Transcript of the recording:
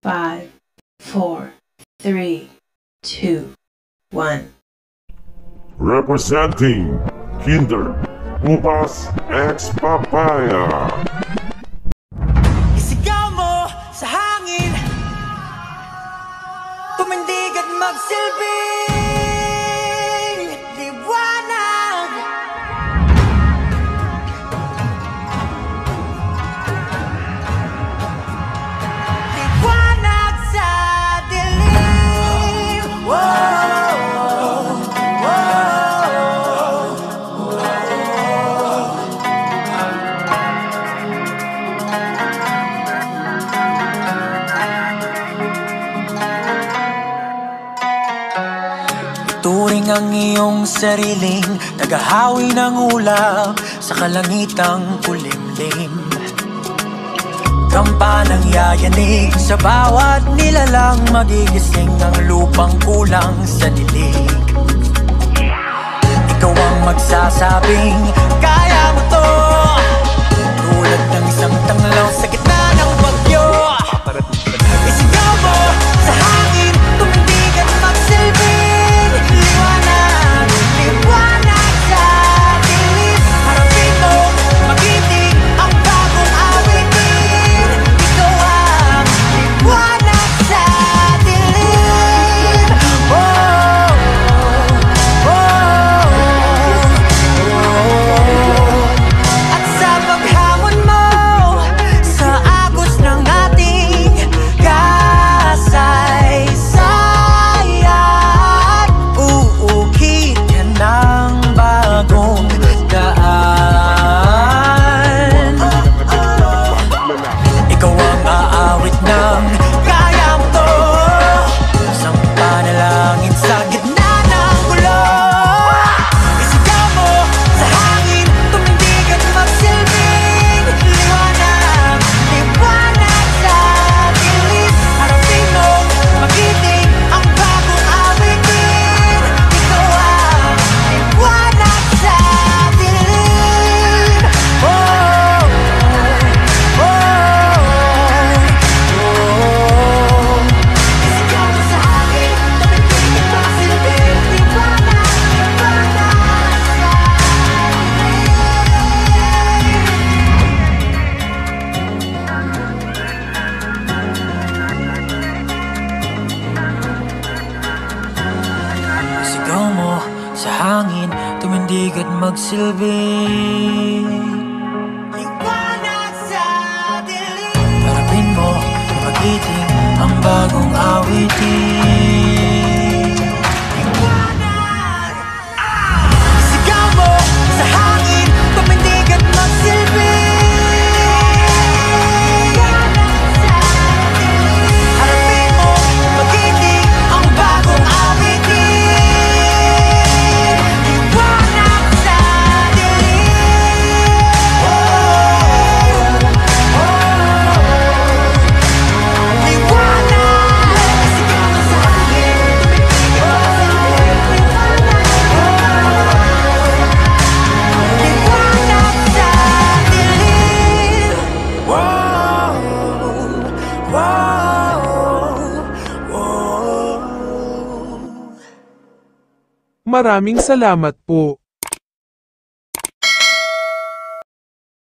5, 4, 3, 2, 1. Representing Kinder Upas X Papaya. Isigaw mo sa hangin, tumindig at magsilbing liwanag. Liwanag sa dilim. Turing ang iyong sariling tagahawi ng ulap sa kalangitang kulimlim. Kampanang yayanig sa bawat nilalang, magigising ang lupang kulang sa dilig. Ikaw ang magsasabing kaya mo to, tulad ng isang tanglaw sa gitna ng bagyo. Isigaw mo sa hangin, tumindig at magsilbing liwanag. Liwanag sa dilim, harapin mo, magiting ang bagong awitin. Ikaw ang liwanag sa dilim. At sa paghamon mo sa agos ng ating kasaysayan, uukit ka ng bagong daan. Ikaw ang aawit ng kaya mo to, isang panalangin sa gitna ng gulo. Isigaw mo sa hangin, tumindig at magsilbing liwanag. Liwanag sa dilim, harapin mo, magiting ang bagong awitin. Ikaw ang liwanag sa dilim. Isigaw mo sa hangin, tumindig at magsilbing liwanag. Liwanag sa Sigaw mo sa hangin, tumindig at magsilbing liwanag sa dilim. Harapin mo, magiting ang bagong awitin. Liwanag. Sigaw mo sa hangin, tumindig at magsilbing liwanag sa dilim. Harapin mo, magiting ang bagong awitin. Liwanag sa dilim. Liwanag. Sigaw mo sa hangin, tumindig at magsilbing liwanag sa dilim. Maraming salamat po.